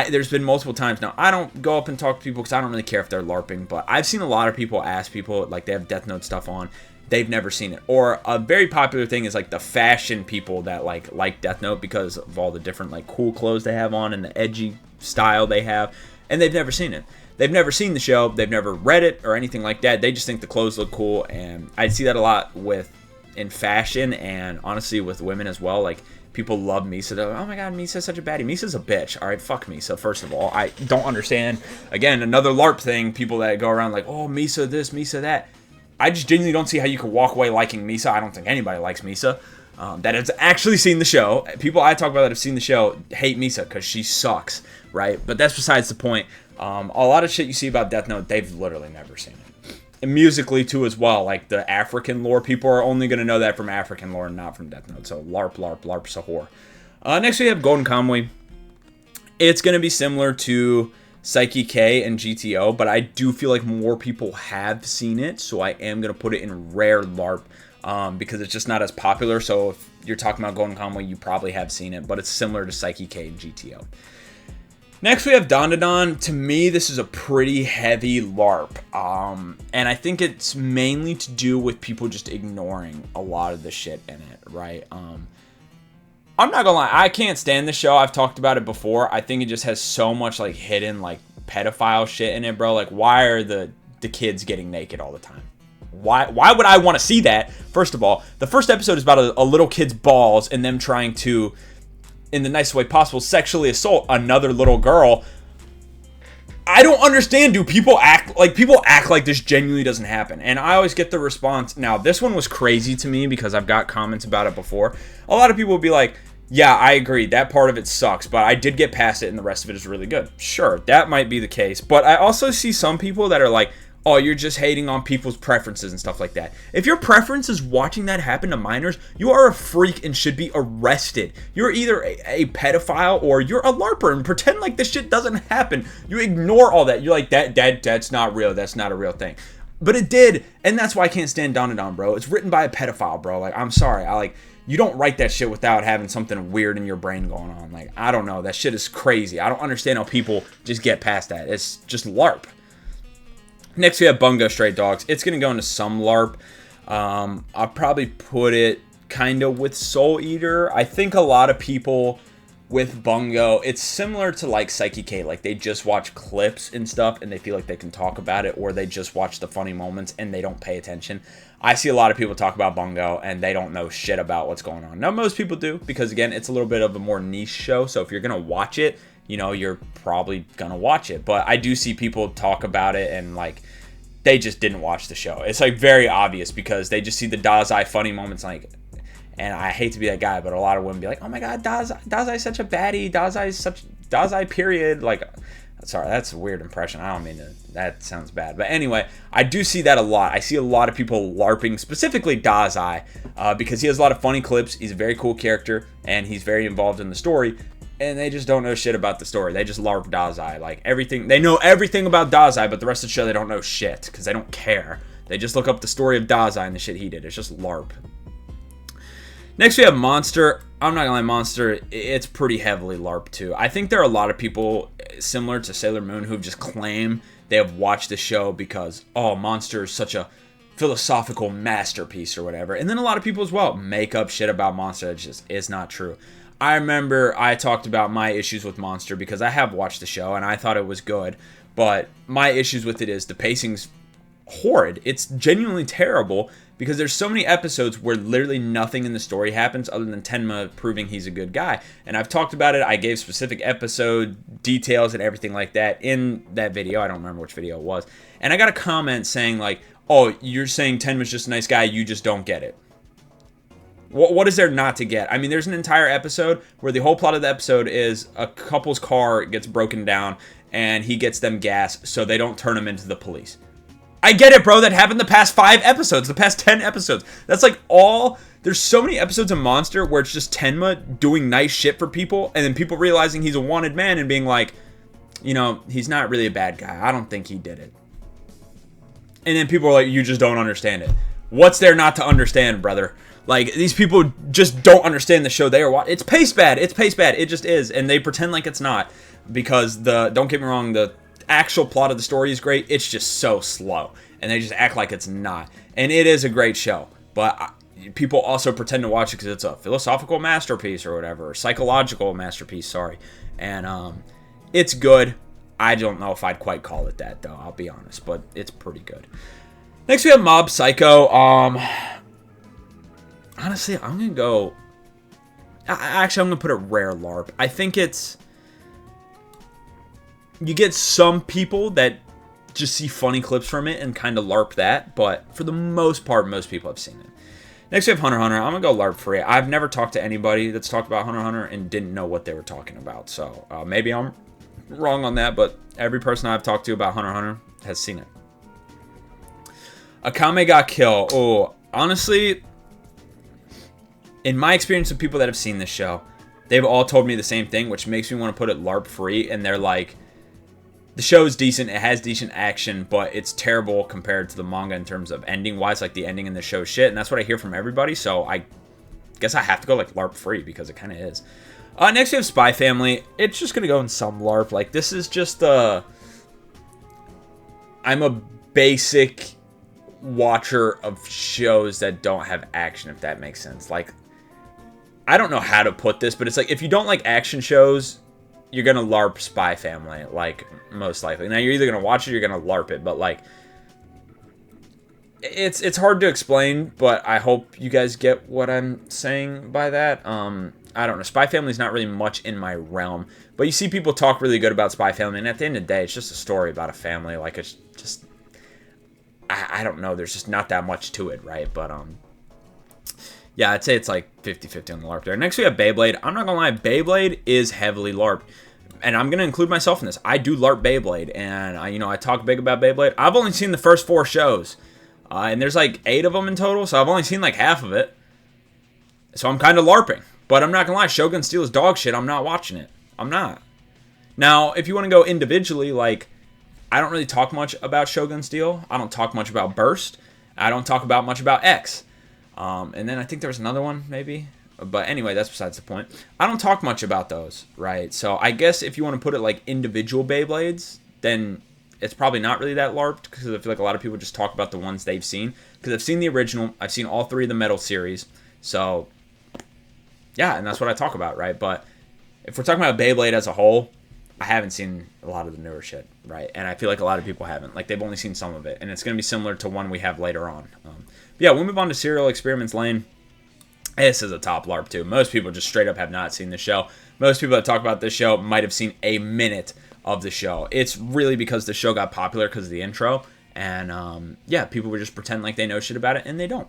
there's been multiple times. Now, I don't go up and talk to people because I don't really care if they're LARPing, but I've seen a lot of people ask people, like, they have Death Note stuff on. They've never seen it. Or a very popular thing is, like, the fashion people that, like Death Note because of all the different, like, cool clothes they have on and the edgy style they have, and they've never seen it. They've never seen the show. They've never read it or anything like that. They just think the clothes look cool, and I see that a lot in fashion and, honestly, with women as well. Like, people love Misa. They're like, oh my god, Misa's such a baddie. Misa's a bitch. Alright, fuck Misa, first of all. I don't understand. Again, another LARP thing. People that go around like, oh, Misa this, Misa that. I just genuinely don't see how you could walk away liking Misa. I don't think anybody likes Misa. That has actually seen the show. People I talk about that have seen the show hate Misa because she sucks, right? But that's besides the point. A lot of shit you see about Death Note, they've literally never seen it. And musically, too, as well. Like, the African lore, people are only going to know that from African lore and not from Death Note. So, LARP, Sahur. Next, we have Golden Kamuy. It's going to be similar to Psyche K and GTO, but I do feel like more people have seen it, so I am going to put it in rare LARP because it's just not as popular. So, if you're talking about Golden Kamuy, you probably have seen it, but it's similar to Psyche K and GTO. Next, we have Dandadan. To me, this is a pretty heavy LARP, and I think it's mainly to do with people just ignoring a lot of the shit in it, right? I'm not gonna lie, I can't stand the show. I've talked about it before. I think it just has so much, like, hidden, like, pedophile shit in it, bro. Like, why are the kids getting naked all the time? Why would I want to see that? First of all, the first episode is about a little kid's balls and them trying to, in the nicest way possible, sexually assault another little girl. I don't understand. Do people act like this genuinely doesn't happen? And I always get the response. Now, this one was crazy to me because I've got comments about it before. A lot of people will be like, yeah, I agree. That part of it sucks, but I did get past it and the rest of it is really good. Sure, that might be the case. But I also see some people that are like, oh, you're just hating on people's preferences and stuff like that. If your preference is watching that happen to minors, you are a freak and should be arrested. You're either a pedophile or you're a LARPer and pretend like this shit doesn't happen. You ignore all that. You're like, that's not real. That's not a real thing. But it did, and that's why I can't stand Dandadan, bro. It's written by a pedophile, bro. Like, I'm sorry. You don't write that shit without having something weird in your brain going on. Like, I don't know. That shit is crazy. I don't understand how people just get past that. It's just LARP. Next, we have Bungo Stray Dogs. It's going to go into some LARP. I'll probably put it kind of with Soul Eater. I think a lot of people with Bungo, it's similar to like Psyche K. Like, they just watch clips and stuff and they feel like they can talk about it, or they just watch the funny moments and they don't pay attention. I see a lot of people talk about Bungo and they don't know shit about what's going on. Now, most people do because, again, it's a little bit of a more niche show. So if you're going to watch it, you know, you're probably gonna watch it. But I do see people talk about it and, like, they just didn't watch the show. It's, like, very obvious because they just see the Dazai funny moments, like, and I hate to be that guy, but a lot of women be like, oh my god, Dazai's such a baddie, Dazai period. Like, sorry, that's a weird impression. I don't mean to, that sounds bad. But anyway, I do see that a lot. I see a lot of people LARPing, specifically Dazai, because he has a lot of funny clips. He's a very cool character, and he's very involved in the story. And they just don't know shit about the story. They just LARP Dazai. Like, everything, they know everything about Dazai, but the rest of the show they don't know shit because they don't care. They just look up the story of Dazai and the shit he did. It's just LARP. Next, we have Monster. I'm not gonna lie, Monster, it's pretty heavily LARP too. I think there are a lot of people similar to Sailor Moon who just claim they have watched the show because, oh, Monster is such a philosophical masterpiece or whatever. And then a lot of people as well make up shit about Monster that just is not true. I remember I talked about my issues with Monster because I have watched the show and I thought it was good, but my issues with it is the pacing's horrid. It's genuinely terrible because there's so many episodes where literally nothing in the story happens other than Tenma proving he's a good guy. And I've talked about it. I gave specific episode details and everything like that in that video. I don't remember which video it was. And I got a comment saying like, oh, you're saying Tenma's just a nice guy, you just don't get it. What is there not to get? I mean, there's an entire episode where the whole plot of the episode is a couple's car gets broken down and he gets them gas so they don't turn him into the police. I get it, bro. That happened the past 5 episodes, the past 10 episodes. That's like all... There's so many episodes of Monster where it's just Tenma doing nice shit for people, and then people realizing he's a wanted man and being like, you know, he's not really a bad guy. I don't think he did it. And then people are like, you just don't understand it. What's there not to understand, brother? Like, these people just don't understand the show they are watching. It's paced bad. It's paced bad. It just is. And they pretend like it's not. Because don't get me wrong, the actual plot of the story is great. It's just so slow. And they just act like it's not. And it is a great show. But people also pretend to watch it because it's a philosophical masterpiece or whatever. Or psychological masterpiece, sorry. And it's good. I don't know if I'd quite call it that, though. I'll be honest. But it's pretty good. Next we have Mob Psycho. Honestly, I'm going to go... Actually, I'm going to put it rare LARP. I think it's... You get some people that just see funny clips from it and kind of LARP that, but for the most part, most people have seen it. Next, we have Hunter x Hunter. I'm going to go LARP free. I've never talked to anybody that's talked about Hunter x Hunter and didn't know what they were talking about, so maybe I'm wrong on that, but every person I've talked to about Hunter x Hunter has seen it. Akame ga Kill. Oh, honestly, in my experience with people that have seen this show, they've all told me the same thing, which makes me want to put it LARP free, and they're like, the show is decent, it has decent action, but it's terrible compared to the manga in terms of ending-wise. Like, the ending in the show is shit, and that's what I hear from everybody, so I guess I have to go, like, LARP free, because it kind of is. Next we have Spy Family. It's just going to go in some LARP. Like, this is just I'm a basic watcher of shows that don't have action, if that makes sense. Like, I don't know how to put this, but it's like, if you don't like action shows, you're going to LARP Spy Family, like, most likely. Now, you're either going to watch it or you're going to LARP it, but, like, it's hard to explain, but I hope you guys get what I'm saying by that. I don't know. Spy Family's not really much in my realm, but you see people talk really good about Spy Family, and at the end of the day, it's just a story about a family. Like, it's just, I don't know. There's just not that much to it, right? But, yeah, I'd say it's like 50-50 on the LARP there. Next, we have Beyblade. I'm not going to lie, Beyblade is heavily LARPed. And I'm going to include myself in this. I do LARP Beyblade, and I talk big about Beyblade. I've only seen the first 4 shows, and there's like 8 of them in total, so I've only seen like half of it. So I'm kind of LARPing. But I'm not going to lie, Shogun Steel is dog shit. I'm not watching it. I'm not. Now, if you want to go individually, like, I don't really talk much about Shogun Steel. I don't talk much about Burst. I don't talk about much about X. And then I think there was another one, maybe. But anyway, that's besides the point. I don't talk much about those, right? So I guess if you want to put it like individual Beyblades, then it's probably not really that LARPed, because I feel like a lot of people just talk about the ones they've seen. Because I've seen the original. I've seen all 3 of the Metal series. So, yeah, and that's what I talk about, right? But if we're talking about Beyblade as a whole, I haven't seen a lot of the newer shit, right? And I feel like a lot of people haven't. Like, they've only seen some of it. And it's going to be similar to one we have later on. But yeah, we'll move on to Serial Experiments Lane. This is a top LARP, too. Most people just straight up have not seen the show. Most people that talk about this show might have seen a minute of the show. It's really because the show got popular because of the intro. And, yeah, people would just pretend like they know shit about it, and they don't.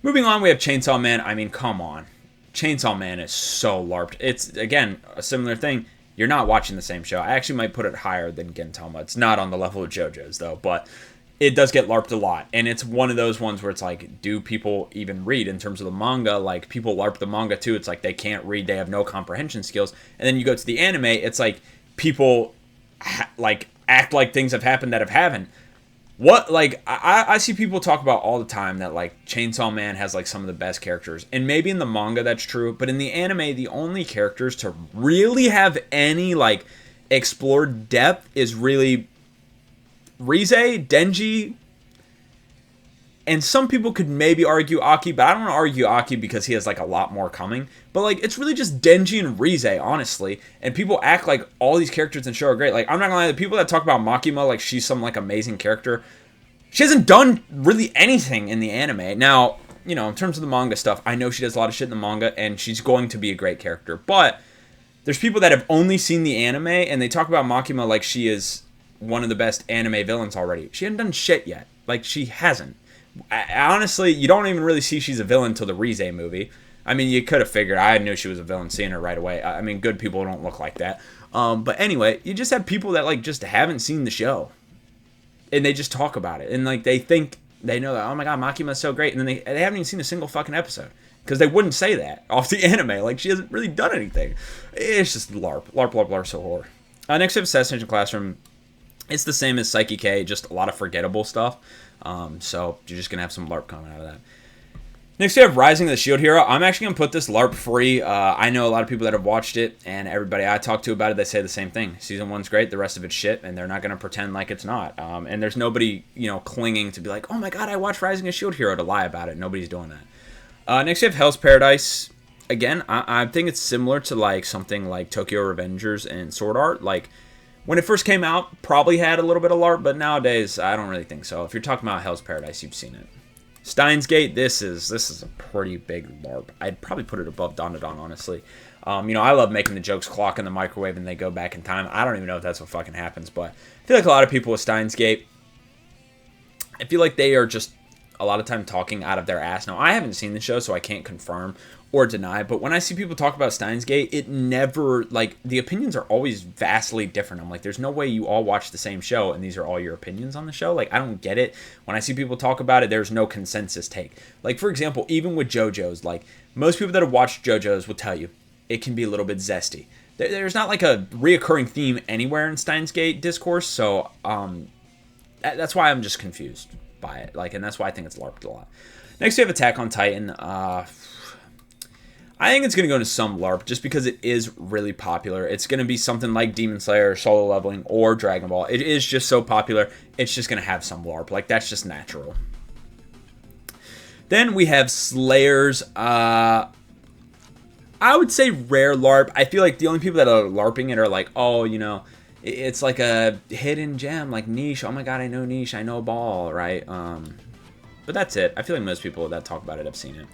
Moving on, we have Chainsaw Man. I mean, come on. Chainsaw Man is so LARPed. It's, again, a similar thing. You're not watching the same show. I actually might put it higher than Gintama. It's not on the level of JoJo's, though, but it does get LARPed a lot. And it's one of those ones where it's like, do people even read in terms of the manga? Like, people LARP the manga, too. It's like they can't read. They have no comprehension skills. And then you go to the anime, it's like people, act like things have happened that haven't. What, like, I see people talk about all the time that, like, Chainsaw Man has, like, some of the best characters. And maybe in the manga that's true, but in the anime, the only characters to really have any, like, explored depth is really Rize, Denji, And some people could maybe argue Aki, but I don't want to argue Aki because he has like a lot more coming. But like, it's really just Denji and Rize, honestly. And people act like all these characters in the show are great. Like, I'm not gonna lie, the people that talk about Makima like she's some like amazing character, she hasn't done really anything in the anime. Now, you know, in terms of the manga stuff, I know she does a lot of shit in the manga, and she's going to be a great character. But there's people that have only seen the anime, and they talk about Makima like she is one of the best anime villains already. She hasn't done shit yet. Like, she hasn't. Honestly, you don't even really see she's a villain until the Rize movie. I mean, you could have figured. I knew she was a villain seeing her right away. I mean, good people don't look like that. But anyway, you just have people that like just haven't seen the show, and they just talk about it, and like they think they know that, oh my god, Makima's so great, and then they haven't even seen a single fucking episode because they wouldn't say that off the anime. Like, she hasn't really done anything. It's just LARP so horror. Next we have Assassination Classroom. It's the same as Psyche K, just a lot of forgettable stuff. So you're just going to have some LARP coming out of that. Next we have Rising of the Shield Hero. I'm actually going to put this LARP free. I know a lot of people that have watched it, and everybody I talk to about it, they say the same thing. Season 1's great, the rest of it's shit, and they're not going to pretend like it's not. And there's nobody, you know, clinging to be like, oh my god, I watched Rising of the Shield Hero, to lie about it. Nobody's doing that. Next we have Hell's Paradise. Again, I think it's similar to like something like Tokyo Revengers and Sword Art. Like, when it first came out, probably had a little bit of LARP, but nowadays, I don't really think so. If you're talking about Hell's Paradise, you've seen it. Steins Gate, this is a pretty big LARP. I'd probably put it above Dandadan, honestly. You know, I love making the jokes clock in the microwave and they go back in time. I don't even know if that's what fucking happens, but I feel like a lot of people with Steins Gate, I feel like they are just a lot of time talking out of their ass. Now, I haven't seen the show, so I can't confirm or deny, but when I see people talk about Steins Gate, it never, like, the opinions are always vastly different. I'm like, there's no way you all watch the same show and these are all your opinions on the show. Like, I don't get it. When I see people talk about it, there's no consensus take. Like, for example, even with JoJo's, like, most people that have watched JoJo's will tell you it can be a little bit zesty. There's not like a reoccurring theme anywhere in Steins Gate discourse, so that's why I'm just confused by it. Like, and that's why I think it's LARPed a lot. Next, we have Attack on Titan. I think it's going to go into some LARP just because it is really popular. It's going to be something like Demon Slayer, Solo Leveling, or Dragon Ball. It is just so popular, it's just going to have some LARP. Like, that's just natural. Then we have Slayers. I would say rare LARP. I feel like the only people that are LARPing it are like, oh, you know, it's like a hidden gem, like niche. Oh my god, I know niche. I know ball, right? But that's it. I feel like most people that talk about it have seen it.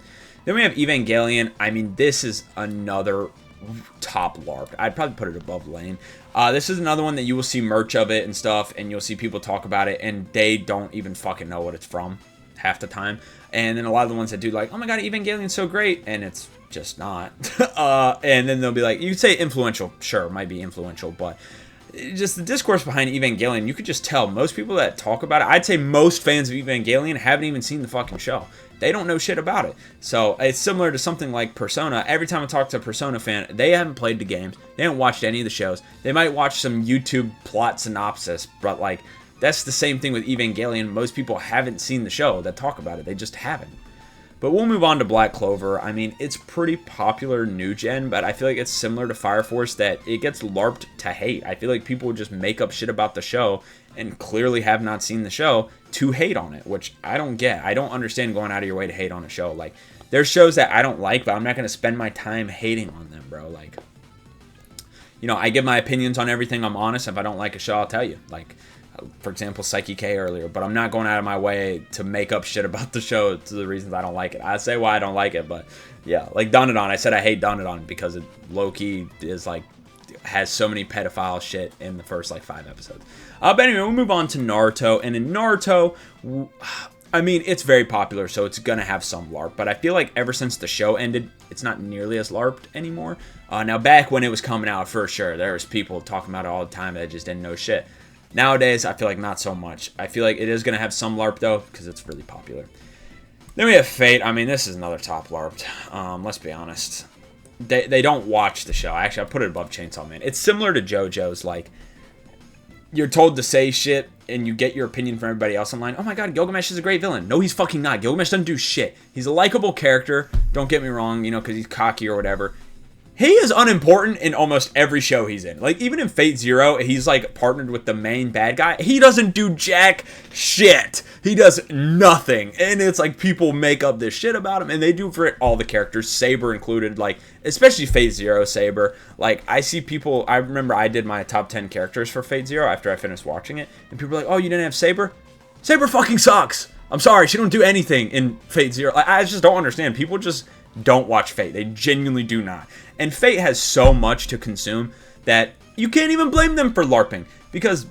Then we have Evangelion. I mean, this is another top LARP. I'd probably put it above Lane. This is another one that you will see merch of it and stuff, and you'll see people talk about it, and they don't even fucking know what it's from half the time. And then a lot of the ones that do like, oh my god, Evangelion's so great, and it's just not. And then they'll be like, you could say influential. Sure, it might be influential, but just the discourse behind Evangelion, you could just tell most people that talk about it, I'd say most fans of Evangelion haven't even seen the fucking show. They don't know shit about it. So it's similar to something like Persona. Every time I talk to a Persona fan, they haven't played the games. They haven't watched any of the shows. They might watch some YouTube plot synopsis, but like, that's the same thing with Evangelion. Most people haven't seen the show that talk about it. They just haven't. But we'll move on to Black Clover. I mean, it's pretty popular new gen, but I feel like it's similar to Fire Force that it gets LARPed to hate. I feel like people would just make up shit about the show and clearly have not seen the show to hate on it, which I don't get. I don't understand going out of your way to hate on a show. Like, there's shows that I don't like, but I'm not going to spend my time hating on them, bro. Like, you know, I give my opinions on everything. I'm honest. If I don't like a show, I'll tell you. Like, for example, Psyche K earlier, but I'm not going out of my way to make up shit about the show to the reasons I don't like it. I say why I don't like it, but yeah, like Dandadan, I said I hate Dandadan because it low-key is like, has so many pedophile shit in the first like 5 episodes. But anyway, we'll move on to Naruto, and in Naruto, I mean, it's very popular, so it's gonna have some LARP, but I feel like ever since the show ended, it's not nearly as LARPed anymore. Now, back when it was coming out, for sure, there was people talking about it all the time that just didn't know shit. Nowadays, I feel like not so much. I feel like it is going to have some LARP, though, because it's really popular. Then we have Fate. I mean, this is another top LARPed. Let's be honest. They don't watch the show. Actually, I put it above Chainsaw Man. It's similar to JoJo's. Like, you're told to say shit, and you get your opinion from everybody else online. Oh my god, Gilgamesh is a great villain. No, he's fucking not. Gilgamesh doesn't do shit. He's a likable character. Don't get me wrong, you know, because he's cocky or whatever. he is unimportant in almost every show he's in. Like, even in Fate Zero, he's, like, partnered with the main bad guy. He doesn't do jack shit. He does nothing. And it's like people make up this shit about him, and they do for all the characters, Saber included, like, especially Fate Zero Saber. Like, I see people, I remember I did my top 10 characters for Fate Zero after I finished watching it, and people were like, oh, you didn't have Saber? Saber fucking sucks. I'm sorry, she don't do anything in Fate Zero. I just don't understand. People just don't watch Fate. They genuinely do not. And Fate has so much to consume that you can't even blame them for LARPing. Because,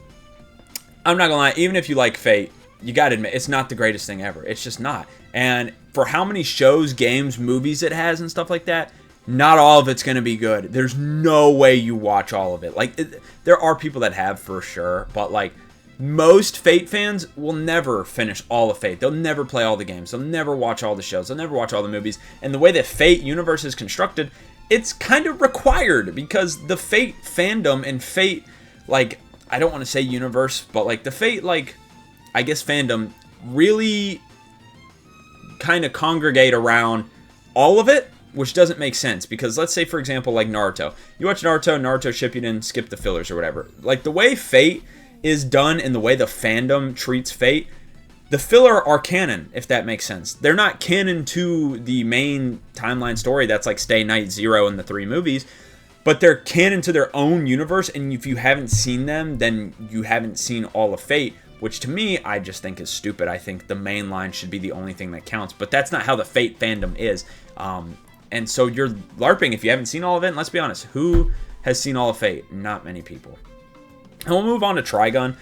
I'm not gonna lie, even if you like Fate, you gotta admit, it's not the greatest thing ever. It's just not. And for how many shows, games, movies it has and stuff like that, not all of it's gonna be good. There's no way you watch all of it. Like, there are people that have for sure, but like, most Fate fans will never finish all of Fate. They'll never play all the games. They'll never watch all the shows. They'll never watch all the movies. And the way that Fate universe is constructed, it's kind of required because the Fate fandom and Fate, like, I don't want to say universe, but like the Fate, like, I guess fandom really kind of congregate around all of it, which doesn't make sense because let's say, for example, like Naruto. You watch Naruto Shippuden, skip the fillers or whatever. Like the way Fate is done and the way the fandom treats Fate, the filler are canon, if that makes sense. They're not canon to the main timeline story that's like Stay Night, Zero, and the 3 movies, but they're canon to their own universe, and if you haven't seen them, then you haven't seen all of Fate, which to me, I just think is stupid. I think the main line should be the only thing that counts, but that's not how the Fate fandom is. And so you're LARPing if you haven't seen all of it, and let's be honest, who has seen all of Fate? Not many people. And we'll move on to Trigun.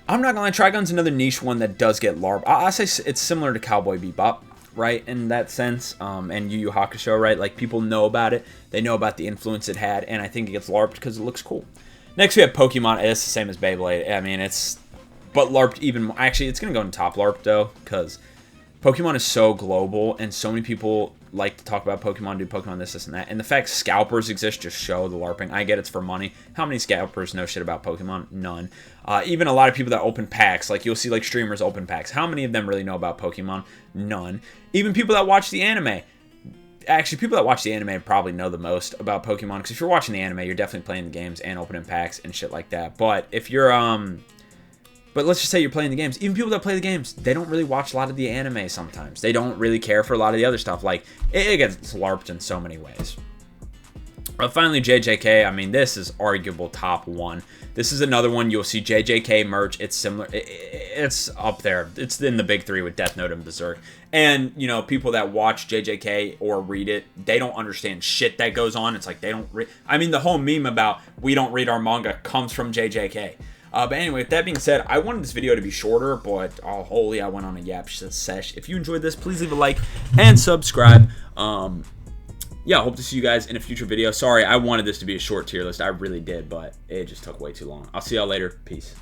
I'm not gonna lie, Trigun's another niche one that does get LARP. I say it's similar to Cowboy Bebop, right, in that sense, and Yu Yu Hakusho, right? Like, people know about it. They know about the influence it had, and I think it gets LARPed because it looks cool. Next, we have Pokemon. It's the same as Beyblade. I mean, but LARPed even more. Actually, it's gonna go in top LARP, though, because Pokemon is so global, and so many people like to talk about Pokemon, do Pokemon this, and that. And the fact scalpers exist just show the LARPing. I get it's for money. How many scalpers know shit about Pokemon? None. Even a lot of people that open packs, like you'll see like streamers open packs. How many of them really know about Pokemon? None. Even people that watch the anime. Actually, people that watch the anime probably know the most about Pokemon, because if you're watching the anime, you're definitely playing the games and opening packs and shit like that. But if you're, but let's just say you're playing the games. Even people that play the games, they don't really watch a lot of the anime sometimes. They don't really care for a lot of the other stuff. Like, it gets LARPed in so many ways. But finally, JJK. I mean, this is arguable top 1. This is another one you'll see JJK merch. It's similar. It's up there. It's in the big 3 with Death Note and Berserk. And, you know, people that watch JJK or read it, they don't understand shit that goes on. It's like they don't read. I mean, the whole meme about we don't read our manga comes from JJK. But anyway, with that being said, I wanted this video to be shorter, but holy, I went on a yap sesh. If you enjoyed this, please leave a like and subscribe. Yeah, I hope to see you guys in a future video. Sorry, I wanted this to be a short tier list. I really did, but it just took way too long. I'll see y'all later. Peace.